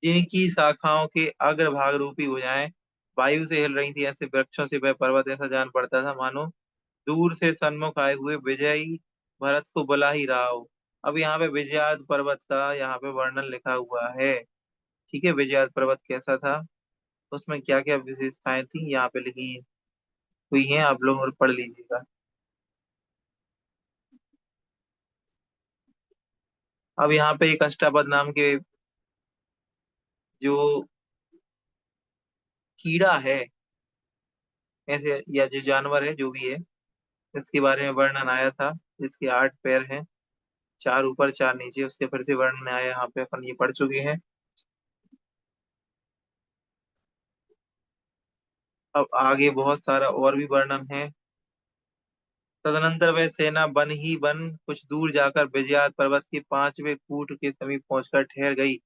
जिनकी शाखाओं के अग्रभाग रूपी भुजाएं वायु से हिल रही थी, ऐसे वृक्षों से वह पर्वत ऐसा जान पड़ता था मानो दूर से सन्मुख आए हुए विजयी भरत को बुला ही रहा हो। अब यहाँ पे विजयाद पर्वत का यहाँ पे वर्णन लिखा हुआ है। ठीक है, विजयाद पर्वत कैसा था, उसमें क्या क्या विशेषताएं थी यहाँ पे लिखी हुई हैं, आप लोग और पढ़ लीजिएगा। अब यहाँ पे एक अष्टापद नाम के जो कीड़ा है, ऐसे या जो जानवर है जो भी है, इसके बारे में वर्णन आया था। इसके 8 पैर हैं, 4 ऊपर 4 नीचे, उसके फिर से वर्णन आया, यहाँ पे अपन ये पढ़ चुके हैं। अब आगे बहुत सारा और भी वर्णन है। तदनंतर वह सेना बन ही बन कुछ दूर जाकर विजयाद पर्वत के 5वें कूट के समीप पहुंचकर ठहर गई।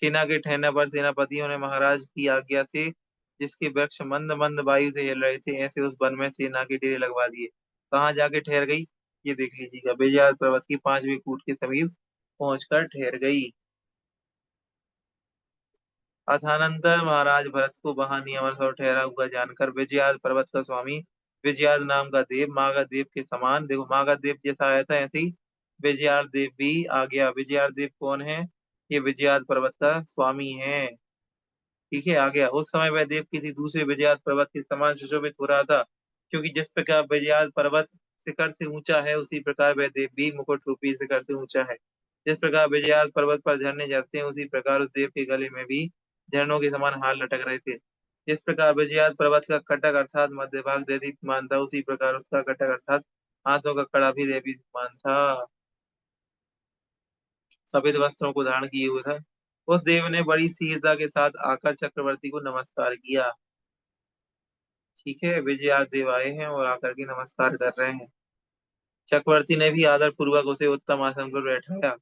सेना के ठहरने पर सेनापतियों ने महाराज की आज्ञा से, जिसके वृक्ष मंद मंद वायु से हिल रहे थे, ऐसे उस वन में सेना के डेरे लगवा दिए। कहाँ जाके ठहर गई, ये देख लीजिएगा, विजयाद पर्वत की 5वें कूट के समीप पहुंचकर ठहर गई। अथानंतर महाराज भरत को वहां नियमन और ठहरा हुआ जानकर विजयाद पर्वत का स्वामी विजयाद नाम का देव मागध देव के समान, देखो मागध देव जैसा आया था ऐसे ही विजयाद देव भी आ गया। विजयाद देव कौन है, ये विजयाद पर्वत का स्वामी है। ठीक है, आ गया। उस समय वह देव किसी दूसरे विजयाद पर्वत के समान सुशोभित हो रहा था, क्योंकि जिस प्रकार विजयाद पर्वत शिखर से ऊंचा है, उसी प्रकार वह देव भी मुकुट रूपी शिखर से ऊंचा है। जिस प्रकार विजयाद पर्वत पर झरने झरते हैं, उसी प्रकार उस देव के गले में भी झरनों के समान हार लटक रहे थे। जिस प्रकार विजयाद पर्वत का कटक अर्थात मध्य भाग देदीप्यमान था, उसी प्रकार उसका कटक अर्थात हाथों का कड़ा भी देदीप्यमान था। सफेद वस्त्रों को धारण किए हुए था। उस देव ने बड़ी शीघ्रता के साथ आकर चक्रवर्ती को नमस्कार किया। ठीक है, विजयाद देव आए हैं और आकर के नमस्कार कर रहे हैं। चक्रवर्ती ने भी आदर पूर्वक उसे उत्तम आसन पर बैठाया।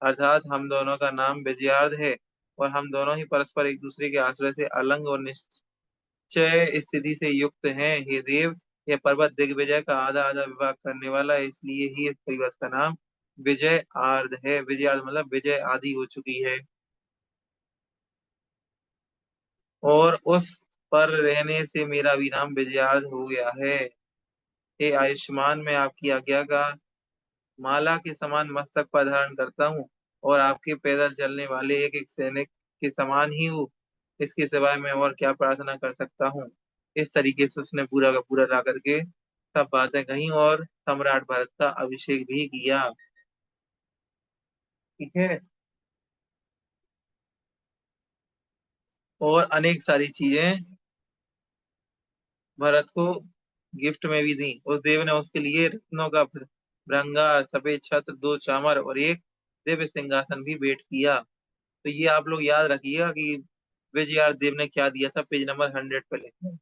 अर्थात हम दोनों का नाम विजयार्थ है, और हम दोनों ही परस्पर एक दूसरे के आश्रय से अलंग और निश्चय स्थिति से युक्त हैं। हे देव, यह पर्वत दिग्विजय का आधा आधा विभाग करने वाला है, इसलिए ही इस पर्वत का नाम विजय आर्ध है। विजय आर्ध मतलब विजय आदि हो चुकी है। और उस पर रहने से मेरा भी नाम विजयार्ध हो गया है। हे आयुष्मान, मैं आपकी आज्ञा का माला के समान मस्तक पर धारण करता हूँ, और आपके पैदल चलने वाले एक एक सैनिक के समान ही हूँ। इसके सिवाय मैं और क्या प्रार्थना कर सकता हूँ। इस तरीके से उसने पूरा का पूरा ला करके सब बातें कही, और सम्राट भरत का अभिषेक भी किया। ठीक है, और अनेक सारी चीजें भरत को गिफ्ट में भी दी। उस देव ने उसके लिए रत्नों का भृंगार, सफेद छत्र, 2 चामर और एक दिव्य सिंहासन भी भेंट किया। तो ये आप लोग याद रखिएगा कि विजयार देव ने क्या दिया था, पेज नंबर 100 पे लिखा है।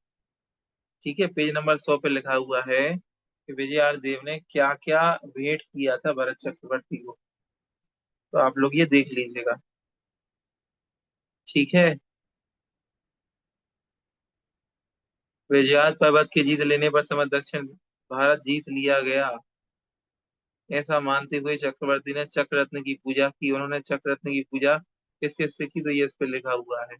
ठीक है, पेज नंबर 100 पे लिखा हुआ है कि विजयार देव ने क्या क्या भेंट किया था भरत चक्रवर्ती को। तो आप लोग ये देख लीजिएगा। ठीक है, विजयात पर्वत की जीत लेने पर समस्त दक्षिण भारत जीत लिया गया, ऐसा मानते हुए चक्रवर्ती ने चक्र रत्न की पूजा की। उन्होंने चक्र रत्न की पूजा किस किस से की, तो ये इस पे लिखा हुआ है।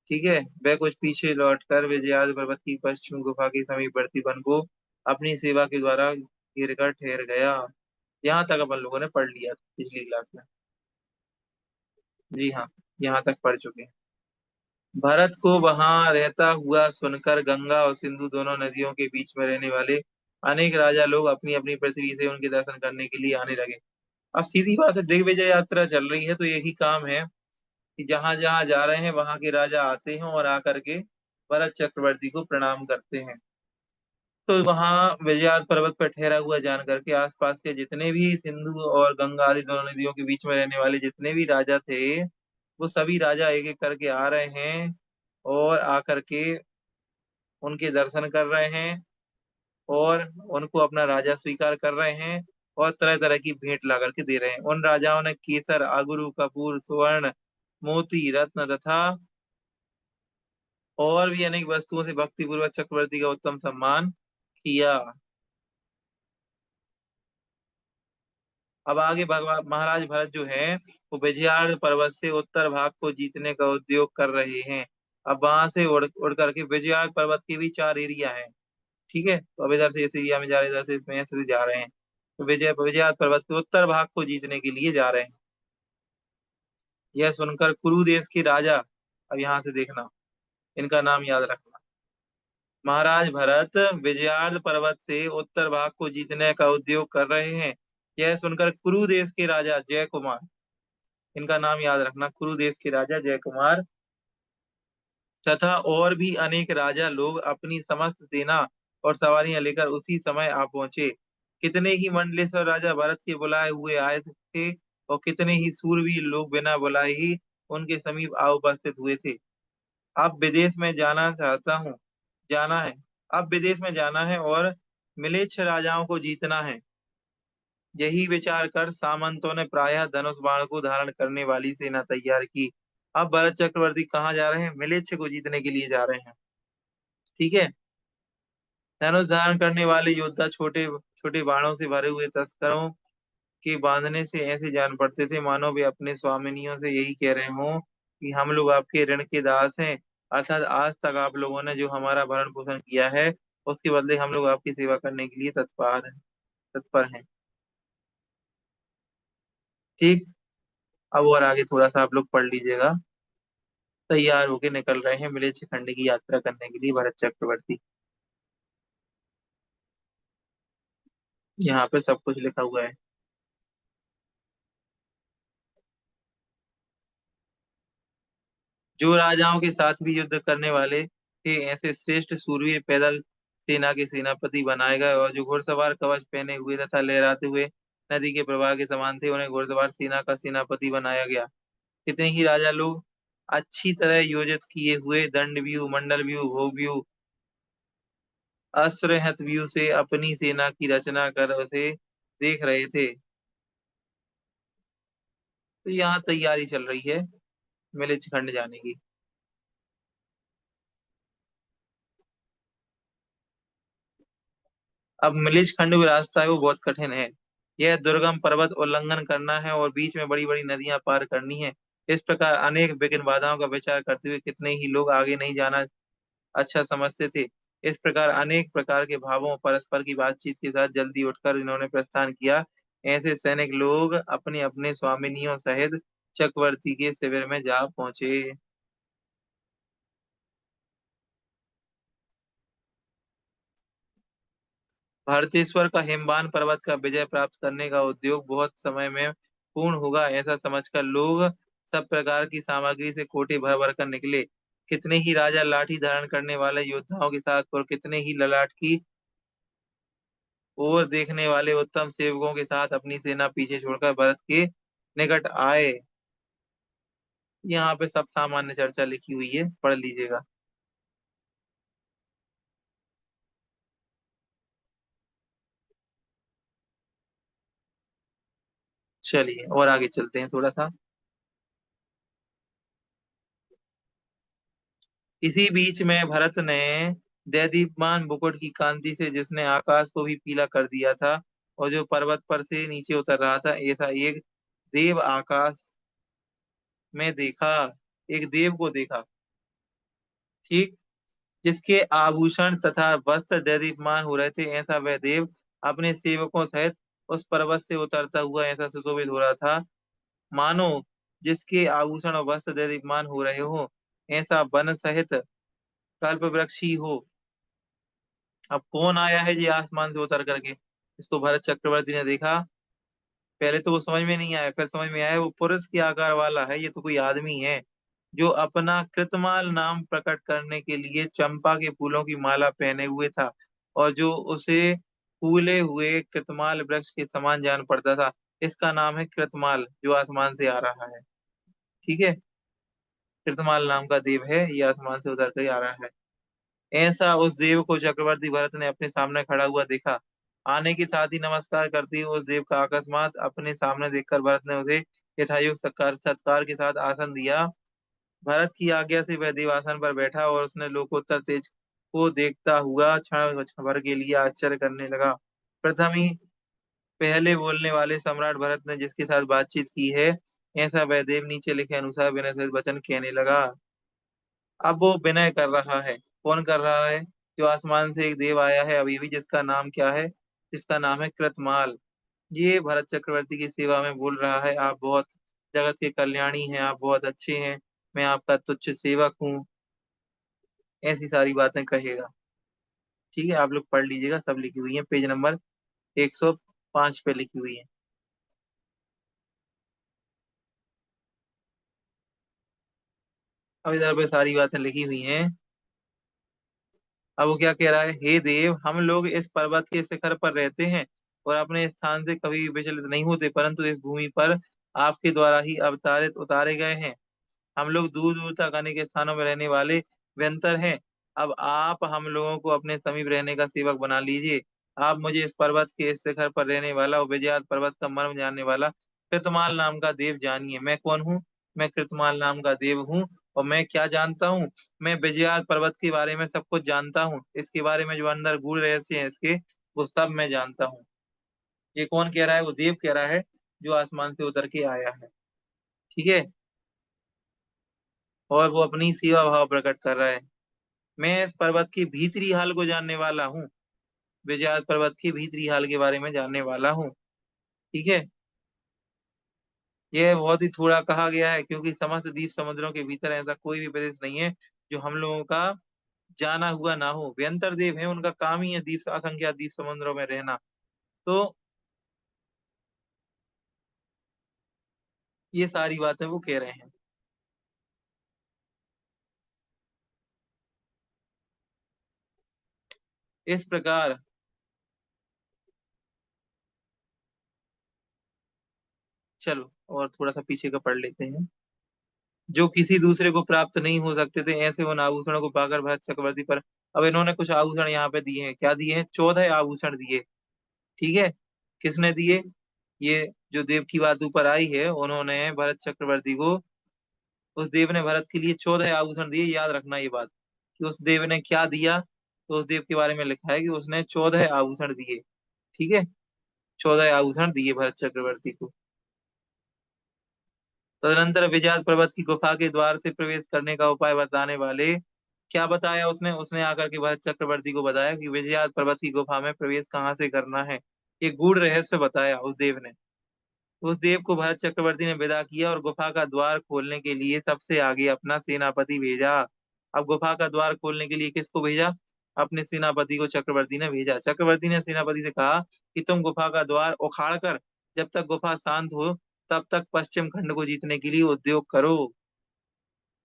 ठीक है, वह कुछ पीछे लौटकर विजयाद पर्वत की पश्चिम गुफा के समीपवर्ती वन को अपनी सेवा के द्वारा घेर कर ठहर गया। यहाँ तक अपन लोगों ने पढ़ लिया था पिछली क्लास में। जी हाँ, यहाँ तक पढ़ चुके हैं। भरत को वहां रहता हुआ सुनकर गंगा और सिंधु दोनों नदियों के बीच में रहने वाले अनेक राजा लोग अपनी अपनी पृथ्वी से उनके दर्शन करने के लिए आने लगे। अब सीधी बात है, दिग्विजय यात्रा चल रही है तो यही काम है कि जहां जहां जा रहे हैं वहां के राजा आते हैं और आकर के भरत चक्रवर्ती को प्रणाम करते हैं। तो वहां विजयाद पर्वत पर ठहरा हुआ जान करके आसपास के जितने भी सिंधु और गंगा आदि दोनों नदियों के बीच में रहने वाले जितने भी राजा थे, वो सभी राजा एक एक करके आ रहे हैं और आकर के उनके दर्शन कर रहे हैं और उनको अपना राजा स्वीकार कर रहे हैं। और तरह तरह की भेंट ला करके दे रहे हैं। उन राजाओं ने केसर, आगुरु, कपूर, स्वर्ण, मोती, रत्न तथा और भी अनेक वस्तुओं से भक्ति पूर्वक चक्रवर्ती का उत्तम सम्मान किया। अब आगे भगवान महाराज भरत जो है वो विजयार्ध पर्वत से उत्तर भाग को जीतने का उद्योग कर रहे हैं। अब वहां से उड़ करके विजयार्ध पर्वत के भी 4 एरिया हैं। ठीक है, तो अब इधर से इस एरिया में जा रहे हैं, इधर से इसमें ऐसे से जा रहे हैं। तो विजयार्ध पर्वत के उत्तर भाग को जीतने के लिए जा रहे हैं। यह सुनकर कुरु देश के राजा, अब यहाँ से देखना, इनका नाम याद रखना। महाराज भरत विजयार्ध पर्वत से उत्तर भाग को जीतने का उद्योग कर रहे हैं। यह सुनकर कुरु देश के राजा जय कुमार, इनका नाम याद रखना, कुरु देश के राजा जय कुमार तथा और भी अनेक राजा लोग अपनी समस्त सेना और सवारियां लेकर उसी समय आ पहुंचे। कितने ही मंडलेश्वर राजा भरत के बुलाए हुए आए थे और कितने ही सूरवीर लोग बिना बुलाए ही उनके समीप आ उपस्थित हुए थे। अब विदेश में जाना चाहता हूँ, जाना है। अब विदेश में जाना है और मिलेच्छ राजाओं को जीतना है। यही विचार कर सामंतों ने प्रायः धनुष बाण को धारण करने वाली सेना तैयार की। अब भरत चक्रवर्ती कहाँ जा रहे हैं? मिलेच्छ को जीतने के लिए जा रहे हैं। ठीक है। धनुष धारण करने वाले योद्धा छोटे छोटे बाणों से भरे हुए तस्करों के बांधने से ऐसे जान पड़ते थे मानो वे अपने स्वामिनियों से यही कह रहे हों कि हम लोग आपके ऋण के दास हैं। अर्थात आज तक आप लोगों ने जो हमारा भरण पोषण किया है उसके बदले हम लोग आपकी सेवा करने के लिए तत्पर हैं। ठीक। अब और आगे थोड़ा सा आप लोग पढ़ लीजिएगा। तैयार होके निकल रहे हैं मिलेच्छ खंड की यात्रा करने के लिए भरत चक्रवर्ती। यहाँ पे सब कुछ लिखा हुआ है। जो राजाओं के साथ भी युद्ध करने वाले थे ऐसे श्रेष्ठ सूरवीर पैदल सेना के सेनापति बनाए गए और जो घुड़सवार कवच पहने हुए तथा लहराते हुए नदी के प्रवाह के समान थे उन्हें घुड़सवार सेना का सेनापति बनाया गया। कितने ही राजा लोग अच्छी तरह योजित किए हुए दंड व्यू, मंडल व्यू, भोग व्यू, अस्त्र हथ व्यू से अपनी सेना की रचना कर उसे देख रहे थे। तो यहाँ तैयारी चल रही है मिलिच खंड जाने की। अब मिलिच खंड जो रास्ता है वो बहुत कठिन है। यह दुर्गम पर्वत उल्लंघन करना है और बीच में बड़ी बड़ी नदियां पार करनी है। इस प्रकार अनेक विघ्न बाधाओं का विचार करते हुए कितने ही लोग आगे नहीं जाना अच्छा समझते थे। इस प्रकार अनेक प्रकार के भावों परस्पर की बातचीत के साथ जल्दी उठकर इन्होंने प्रस्थान किया। ऐसे सैनिक लोग अपने अपने स्वामिनियों सहित चक्रवर्ती के शिविर में जा पहुंचे। भारतेश्वर का हिमवान पर्वत का विजय प्राप्त करने का उद्योग बहुत समय में पूर्ण होगा ऐसा समझकर लोग सब प्रकार की सामग्री से कोटे भर भर कर निकले। कितने ही राजा लाठी धारण करने वाले योद्धाओं के साथ और कितने ही ललाट की ओर देखने वाले उत्तम सेवकों के साथ अपनी सेना पीछे छोड़कर भरत के निकट आए। यहाँ पे सब सामान्य चर्चा लिखी हुई है, पढ़ लीजिएगा। चलिए और आगे चलते हैं थोड़ा सा। इसी बीच में भरत ने दैदीप्यमान मुकुट की कांति से जिसने आकाश को भी पीला कर दिया था और जो पर्वत पर से नीचे उतर रहा था ऐसा एक देव आकाश में देखा, एक देव को देखा। ठीक। जिसके आभूषण तथा वस्त्र दैदीप्यमान हो रहे थे ऐसा वह देव अपने सेवकों सहित उस पर्वत से उतरता हुआ ऐसा सुशोभित हो रहा था मानो जिसके आभूषण और वस्त्र दैदीप्यमान हो रहे हो ऐसा वन सहित कल्प वृक्ष ही हो। अब कौन आया है ये आसमान से उतर करके? इसको भरत चक्रवर्ती ने देखा। पहले तो वो समझ में नहीं आया, फिर समझ में आया वो पुरुष के आकार वाला है, ये तो कोई आदमी है जो अपना कृतमाल नाम प्रकट करने के लिए चंपा के फूलों की माला पहने हुए था और जो उसे फूले हुए कृतमाल वृक्ष के समान जान पड़ता था। इसका नाम है कृतमाल जो आसमान से आ रहा है। ठीक है। कृतमाल नाम का देव है, ये आसमान से उतर कर आ रहा है। ऐसा उस देव को चक्रवर्ती भरत ने अपने सामने खड़ा हुआ देखा। आने के साथ ही नमस्कार करते हुए उस देव का अकस्मात अपने सामने देखकर भरत ने उसे यथायोग्य सत्कार सत्कार के साथ आसन दिया। भरत की आज्ञा से वह देव आसन पर बैठा और उसने लोकोत्तर तेज को देखता हुआ क्षण भर के लिए आश्चर्य करने लगा। प्रथम ही पहले बोलने वाले सम्राट भरत ने जिसके साथ बातचीत की है, ऐसा वह देव नीचे लिखे अनुसार विनय सहित वचन कहने लगा। अब वो विनय कर रहा है। कौन कर रहा है? जो आसमान से एक देव आया है अभी भी, जिसका नाम क्या है? जिसका नाम है कृतमाल। ये भरत चक्रवर्ती की सेवा में बोल रहा है, आप बहुत जगत के कल्याणी हैं, आप बहुत अच्छे हैं, मैं आपका तुच्छ सेवक हूँ, ऐसी सारी बातें कहेगा। ठीक है, आप लोग पढ़ लीजिएगा, सब लिखी हुई है, पेज नंबर 105 पे लिखी हुई है। अब इधर पे सारी बातें लिखी हुई हैं। अब वो क्या कह रहा है? हे देव, हम लोग इस पर्वत के शिखर पर रहते हैं और अपने स्थान से कभी भी विचलित नहीं होते, परंतु इस भूमि पर आपके द्वारा ही अवतारित उतारे गए हैं। हम लोग दूर दूर तक अनेक स्थानों में रहने वाले व्यंतर हैं। अब आप हम लोगों को अपने समीप रहने का सेवक बना लीजिए। आप मुझे इस पर्वत के इस शिखर पर रहने वाला और विजयात पर्वत का मर्म जानने वाला कृतमाल नाम का देव जानिए। मैं कौन हूँ? मैं कृतमाल नाम का देव हूँ। और मैं क्या जानता हूँ? मैं विजयात पर्वत के बारे में सब कुछ जानता हूँ। इसके बारे में जो अंदर गूढ़ रहस्य है इसके, वो सब मैं जानता हूँ। ये कौन कह रहा है? वो देव कह रहा है, जो आसमान से उतर के आया है। ठीक है, और वो अपनी सेवा भाव प्रकट कर रहा है। मैं इस पर्वत के भीतरी हाल को जानने वाला हूँ। विजयात पर्वत के भीतरी हाल के बारे में जानने वाला हूँ। ठीक है, यह बहुत ही थोड़ा कहा गया है, क्योंकि समस्त द्वीप समुद्रों के भीतर ऐसा कोई भी प्रदेश नहीं है जो हम लोगों का जाना हुआ ना हो। व्यंतर देव है, उनका काम ही है द्वीप असंख्य द्वीप समुद्रों में रहना। तो ये सारी बातें वो कह रहे हैं। इस प्रकार चलो और थोड़ा सा पीछे का पढ़ लेते हैं। जो किसी दूसरे को प्राप्त नहीं हो सकते थे, ऐसे उन आभूषणों को पाकर भरत चक्रवर्ती पर। अब इन्होंने कुछ आभूषण यहाँ पे दिए हैं। क्या दिए हैं? 14 आभूषण दिए। ठीक है, किसने दिए? ये जो देव की बात ऊपर आई है, उन्होंने भरत चक्रवर्ती को, उस देव ने भरत के लिए 14 आभूषण दिए। याद रखना ये बात कि उस देव ने क्या दिया। तो उस देव के बारे में लिखा है कि उसने 14 आभूषण दिए। ठीक है, 14 आभूषण दिए भरत चक्रवर्ती को। तदनंतर विजयात पर्वत की गुफा के द्वार से प्रवेश करने का उपाय बताने वाले, क्या बताया उसने? उसने आकर के भरत चक्रवर्ती को बताया कि विजयात पर्वत की गुफा में प्रवेश कहाँ से करना है। ये गूढ़ रहस्य बताया उस देव ने। उस देव को भरत चक्रवर्ती ने विदा किया और गुफा का द्वार खोलने के लिए सबसे आगे अपना सेनापति भेजा। अब गुफा का द्वार खोलने के लिए किसको भेजा? अपने सेनापति को चक्रवर्ती ने भेजा। चक्रवर्ती ने सेनापति से कहा कि तुम गुफा का द्वार उखाड़ कर जब तक गुफा शांत हो तब तक पश्चिम खंड को जीतने के लिए उद्योग करो।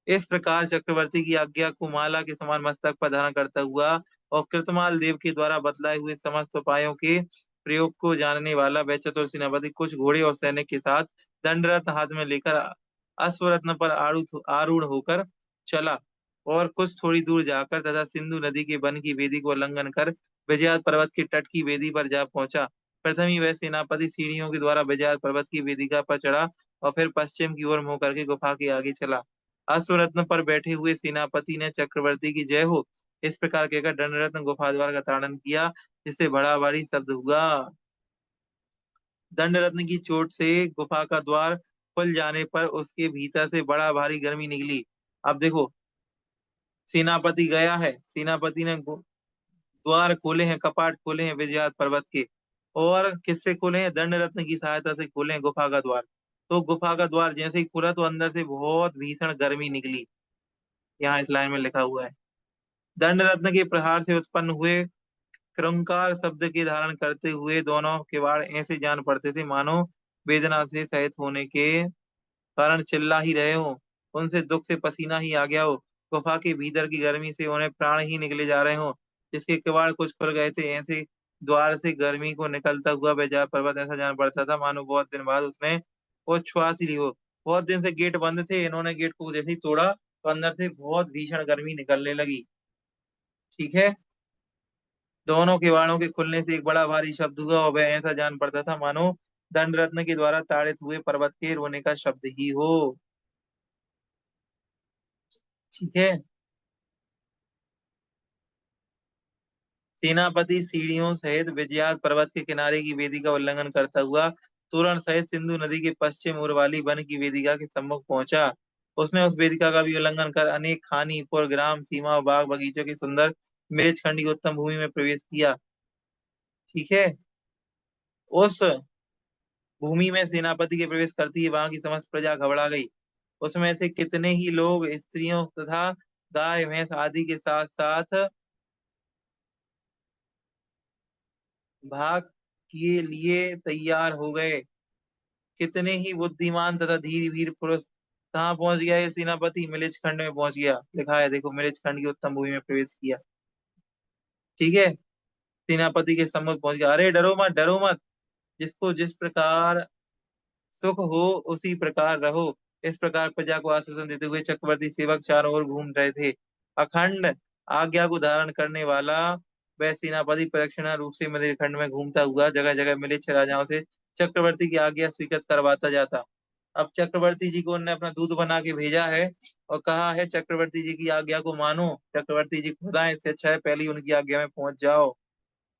इस प्रकार चक्रवर्ती की आज्ञा को माला के समान मस्तक पर धारण करता हुआ और कृतमाल देव के द्वारा बतलाए हुए समस्त उपायों के प्रयोग को जानने वाला वह चतुर सेनापति कुछ घोड़े और सैनिक के साथ दंडरथ हाथ में लेकर अश्वरत्न पर आरूढ़ आरूढ़ होकर चला और कुछ थोड़ी दूर जाकर तथा सिंधु नदी के वन की वेदी को उल्लंघन कर विजयात पर्वत के तट की वेदी पर जा पहुंचा। प्रथम ही वह सेनापति सीढ़ियों के द्वारा विजयात पर्वत की वेदिका पर चढ़ा और फिर पश्चिम की ओर मुंह करके गुफा के आगे चला। अश्वरत्न पर बैठे हुए सेनापति ने चक्रवर्ती की जय हो इस प्रकार कहकर दंडरत्न गुफा द्वार का ताड़न किया, जिससे बड़ा भारी शब्द हुआ। दंडरत्न की चोट से गुफा का द्वार खुल जाने पर उसके भीतर से बड़ा भारी गर्मी निकली। अब देखो, सेनापति गया है, सेनापति ने द्वार खोले हैं, कपाट खोले हैं विजयात पर्वत के। और किससे खोले हैं? दंड रत्न की सहायता से खोले हैं गुफा का द्वार। तो गुफा का द्वार जैसे ही खुला तो अंदर से बहुत भीषण गर्मी निकली। यहाँ इस लाइन में लिखा हुआ है, दंड रत्न के प्रहार से उत्पन्न हुए क्रंकार शब्द के धारण करते हुए दोनों किवाड़ ऐसे जान पड़ते थे मानो वेदना से सहित होने के कारण चिल्ला ही रहे हो, उनसे दुख से पसीना ही आ गया हो, गुफा के भीतर की गर्मी से उन्हें प्राण ही निकले जा रहे हो। जिसके किवाड़ कुछ खुल गए थे, ऐसे द्वार से गर्मी को निकलता हुआ बेजार पर्वत ऐसा जान पड़ता था मानो बहुत दिन बाद उसने वो श्वास ही ली हो। बहुत दिन से गेट बंद थे, इन्होंने गेट को जैसे ही तोड़ा तो अंदर से बहुत भीषण गर्मी निकलने लगी। ठीक है, दोनों किवाड़ों के खुलने से एक बड़ा भारी शब्द हुआ और वह ऐसा जान पड़ता था मानो दंड रत्न के द्वारा ताड़ित हुए पर्वत के रोने का शब्द ही हो। ठीक है। सेनापति सीढ़ियों सहित विजयाद पर्वत के किनारे की वेदी का उल्लंघन करता हुआ तोरण सहित सिंधु नदी के पश्चिम ओर वाली वन की वेदिका के सम्मुख पहुंचा। उसने उस वेदिका का भी उल्लंघन कर अनेक खानी पुर ग्राम सीमा और बाग बगीचों की सुंदर मेज खंड की उत्तम भूमि में प्रवेश किया। ठीक है। उस भूमि में सेनापति के प्रवेश करते ही वहां की समस्त प्रजा घबरा गई। उसमें से कितने ही लोग स्त्रियों तथा गाय भैंस आदि के साथ साथ भाग के लिए तैयार हो गए। कितने ही बुद्धिमान तथा धीर वीर पुरुष कहाँ पहुंच गया ये सेनापति? मिलिच खंड में पहुंच गया। लिखा है देखो, मिलिच खंड की उत्तम भूमि में प्रवेश किया। ठीक है। सेनापति के सम्मुख पहुंच गया। अरे डरो मत, डरो मत। जिसको जिस प्रकार सुख हो उसी प्रकार रहो। इस प्रकार प्रजा को आश्वासन देते हुए चक्रवर्ती सेवक चारों ओर घूम रहे थे। अखंड आज्ञा को धारण करने वाला वह सेनापति प्रदक्षिणा रूप से मलेरखंड में घूमता हुआ जगह जगह मिलिच राजाओं से चक्रवर्ती की आज्ञा स्वीकृत करवाता जाता। अब चक्रवर्ती जी को उन्होंने अपना दूत बना के भेजा है और कहा है चक्रवर्ती जी की आज्ञा को मानो। चक्रवर्ती जी खुद आए, इससे अच्छा है पहले ही उनकी आज्ञा में पहुंच जाओ।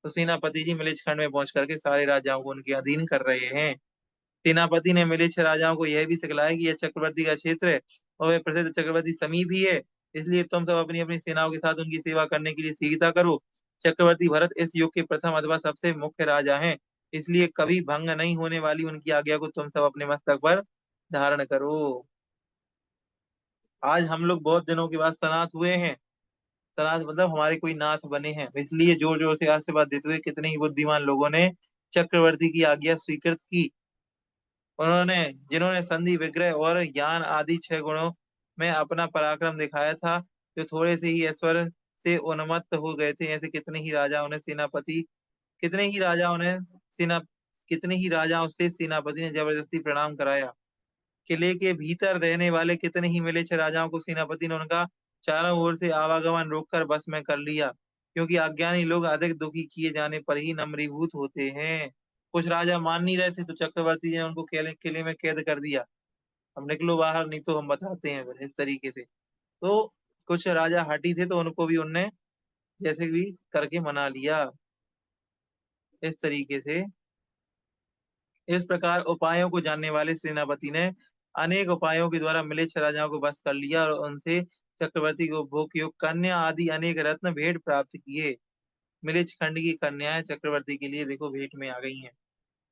तो सेनापति जी मिलिच खंड में पहुंच करके सारे राजाओं को उनके अधीन कर रहे हैं। सेनापति ने मिलिछ राजाओं को यह भी सिखलाया कि यह चक्रवर्ती का क्षेत्र है और वह प्रसिद्ध चक्रवर्ती समीप ही है। इसलिए तुम सब अपनी अपनी सेनाओं के साथ उनकी सेवा करने के लिए शीघ्रता करो। चक्रवर्ती भरत इस युग के प्रथम अथवा सबसे मुख्य राजा हैं, इसलिए कभी भंग नहीं होने वाली उनकी आज्ञा को तुम सब अपने मस्तक पर धारण करो। आज हम लोग बहुत दिनों के बाद सनाथ हुए हैं। सनाथ मतलब हमारे कोई नाथ बने हैं, इसलिए जोर जोर से आशीर्वाद देते हुए कितने ही बुद्धिमान लोगों ने चक्रवर्ती की आज्ञा स्वीकृत की। उन्होंने जिन्होंने संधि विग्रह और ज्ञान आदि 6 गुणों में अपना पराक्रम दिखाया था, जो थोड़े से ही ऐश्वर्य से उन्मत्त हो गए थे, ऐसे कितने ही राजाओं ने सेना कितने ही राजाओं से सेनापति ने जबरदस्ती प्रणाम कराया। किले के भीतर रहने वाले कितने ही मिलिछ राजाओं को सेनापति ने उनका चारों ओर से आवागमन रोककर बस में कर लिया, क्योंकि अज्ञानी लोग अधिक दुखी किए जाने पर ही नम्रीभूत होते हैं। कुछ राजा मान नहीं रहे थे तो चक्रवर्ती जी ने उनको किले में कैद कर दिया। अब निकलो बाहर नहीं तो हम बताते हैं। फिर इस तरीके से तो कुछ राजा हटी थे तो उनको भी उनने जैसे भी करके मना लिया। इस तरीके से इस प्रकार उपायों को जानने वाले सेनापति ने अनेक उपायों के द्वारा मिलिछ राजाओं को बस कर लिया और उनसे चक्रवर्ती को भोग योग कन्या आदि अनेक रत्न भेंट प्राप्त किए। मिलिछ खंड की कन्याएं चक्रवर्ती के लिए देखो भेंट में आ गई हैं।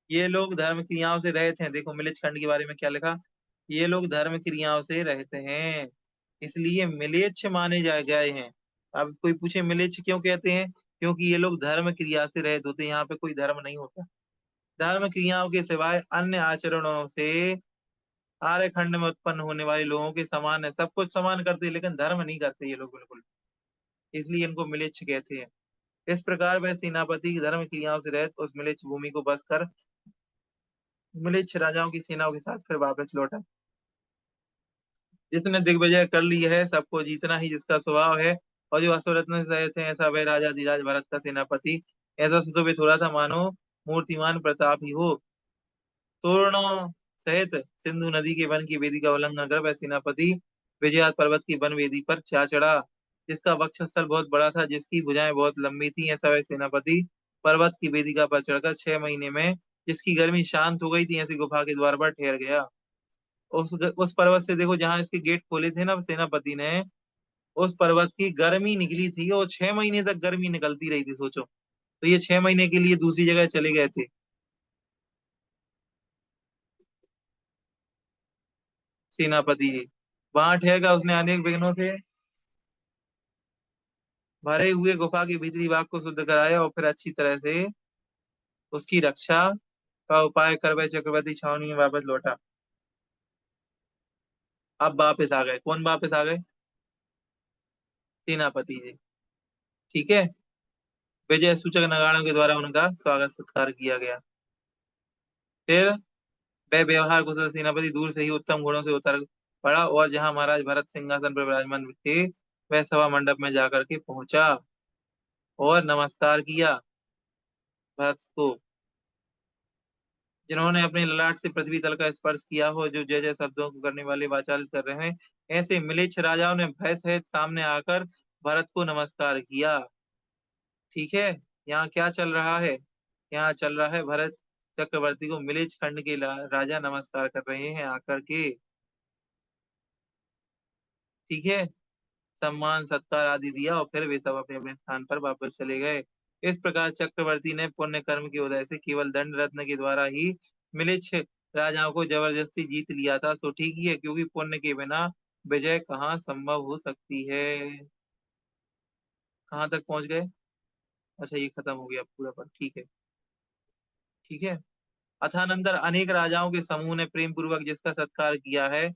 ये लोग धर्म क्रियाओं से रहित हैं। देखो मिलिच खंड के बारे में क्या लिखा। ये लोग धर्म क्रियाओं से रहते हैं, इसलिए मिलेच्छ माने जा गए हैं। अब कोई पूछे मिलेच्छ क्यों कहते हैं? क्योंकि ये लोग धर्म क्रिया से रहित होते हैं। यहाँ पे कोई धर्म नहीं होता। धर्म क्रियाओं के सिवाय अन्य आचरणों से आर्य खंड में उत्पन्न होने वाले लोगों के समान है। सब कुछ समान करते हैं लेकिन धर्म नहीं करते ये लोग बिल्कुल। इसलिए इनको मिलेच्छ कहते हैं। इस प्रकार वह सेनापति की धर्म क्रियाओं से रहित उस मिलेच्छ भूमि को बस कर मिलिछ राजाओं की सेनाओं के साथ फिर वापस लौटा। जिसने दिग्विजय कर ली है सबको जीतना ही जिसका स्वभाव है, और जो अश्वरत्न से रहित है ऐसा वह राजा धीराज भरत का सेनापति ऐसा सुशोभित हो रहा था मानो मूर्तिमान प्रताप ही हो। तोरणों सहित सिंधु नदी के वन की वेदी का उल्लंघन कर वह सेनापति विजयात पर्वत की वन वेदी पर जा चढ़ा, जिसका वक्षस्थल बहुत बड़ा था, जिसकी भुजाएं बहुत लंबी थी। ऐसा वह सेनापति पर्वत की वेदिका पर चढ़कर 6 महीने में जिसकी गर्मी शांत हो गई थी ऐसी गुफा के द्वार पर ठहर गया। उस पर्वत से देखो जहां इसके गेट खोले थे ना सेनापति ने, उस पर्वत की गर्मी निकली थी और 6 महीने तक गर्मी निकलती रही थी सोचो। तो ये 6 महीने के लिए दूसरी जगह चले गए थे सेनापति जी। वहां ठहरकर उसने अनेक विघ्नों से भरे हुए गुफा के भीतरी भाग को शुद्ध कराया और फिर अच्छी तरह से उसकी रक्षा का उपाय कर वह चक्रवर्ती छावनी में वापस लौटा। अब वापस आ गए। कौन वापस आ गए? सेनापति जी। ठीक है। विजय सूचक नगाड़ों के द्वारा उनका स्वागत सत्कार किया गया। फिर वह व्यवहार कुशल सेनापति दूर से ही उत्तम घोड़ों से उतर पड़ा और जहां महाराज भरत सिंहासन पर विराजमान थे वह सभा मंडप में जाकर के पहुंचा। और नमस्कार किया भरत को। जिन्होंने अपने ललाट से पृथ्वी तल का स्पर्श किया हो, जो जय जय शब्दों को करने वाले वाचाल कर रहे हैं, ऐसे म्लेच्छ राजाओं ने भय सहित सामने आकर भरत को नमस्कार किया। ठीक है। यहाँ क्या चल रहा है? यहाँ चल रहा है भरत चक्रवर्ती को मिलेच्छ खंड के राजा नमस्कार कर रहे हैं आकर के। ठीक है। सम्मान सत्कार आदि दिया और फिर वे सब अपने अपने स्थान पर वापस चले गए। इस प्रकार चक्रवर्ती ने पुण्य कर्म के उदय से केवल दंड रत्न के द्वारा ही मिलिच्छ राजाओं को जबरदस्ती जीत लिया था। सो ठीक ही है, क्योंकि पुण्य के बिना विजय कहाँ संभव हो सकती है। कहाँ तक पहुंच गए? अच्छा, ये खत्म हो गया पूरा पर। ठीक है। ठीक है। अथानंतर अनेक राजाओं के समूह ने प्रेम पूर्वक जिसका सत्कार किया है,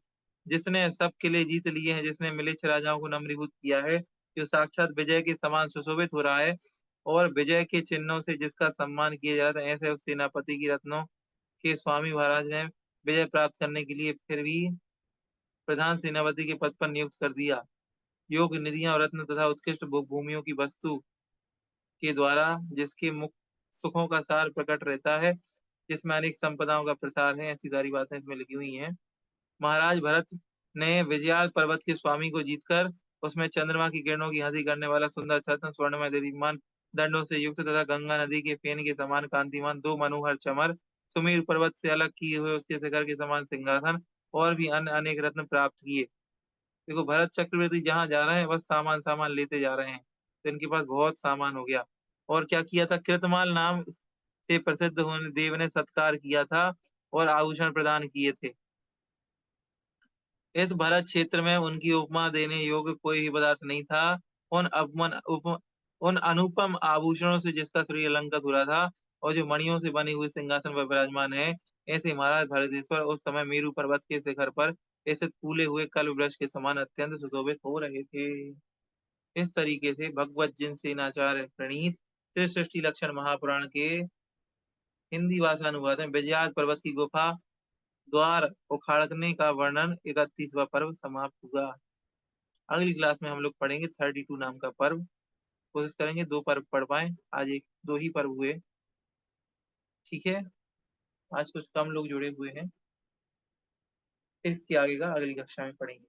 जिसने सब किले जीत लिए हैं, जिसने मिलिच्छ राजाओं को नम्रीभूत किया है, जो साक्षात विजय के समान सुशोभित हो रहा है, और विजय के चिन्हों से जिसका सम्मान किया जा रहा है, ऐसे उस सेनापति की रत्नों के स्वामी महाराज ने विजय प्राप्त करने के लिए फिर भी प्रधान सेनापति के पद पर नियुक्त कर दिया। योग निधियां और रत्न तथा उत्कृष्ट भोग भूमियों की वस्तु के द्वारा जिसके मुख सुखों का सार प्रकट रहता है, जिसमें अनेक संपदाओं का प्रसार है, ऐसी सारी बातें इसमें लिखी हुई हैं। महाराज भरत ने विजयाल पर्वत के स्वामी को जीतकर उसमें चंद्रमा की किरणों की हंसी करने वाला सुंदर छत्र, स्वर्णमय दीप्तिमान दंडों से युक्त तथा गंगा नदी के फेन के समान कांतिमान दो मनोहर चमर, सुमेरु पर्वत से अलग किए हुए उसके शिखर के समान सिंहासन और भी अन्य अनेक रत्न प्राप्त किए। देखो, भरत चक्रवर्ती जहां जा रहे हैं बस सामान सामान लेते जा रहे हैं, तो इनके पास बहुत सामान हो गया। और क्या किया था? कृतमाल नाम से प्रसिद्ध होने देव ने सत्कार किया था और आभूषण प्रदान किए थे। इस भरत क्षेत्र में उनकी उपमा देने योग्य कोई भी पदार्थ नहीं था। उन अनुपम आभूषणों से जिसका शरीर अलंकृत हो रहा था और जो मणियों से बने हुए सिंहासन पर विराजमान है, ऐसे महाराज भरतेश्वर उस समय मेरु पर्वत के शिखर पर स्थित फूले हुए कल्प वृक्ष के समान अत्यंत सुशोभित हो रहे थे। इस तरीके से भगवत जिन सेनाचार्य प्रणीत त्रिसृष्टि लक्षण महापुराण के हिंदी भाषानुवाद में विजयाद पर्वत की गुफा द्वार उखाड़ने का वर्णन 31वां पर्व समाप्त हुआ। अगली क्लास में हम लोग पढ़ेंगे 32 नाम का पर्व। कोशिश करेंगे 2 पर्व पढ़ पाए, आज एक 2 ही पर्व हुए। ठीक है। आज कुछ कम लोग जुड़े हुए हैं। इसके आगे का अगली कक्षा में पढ़ेंगे।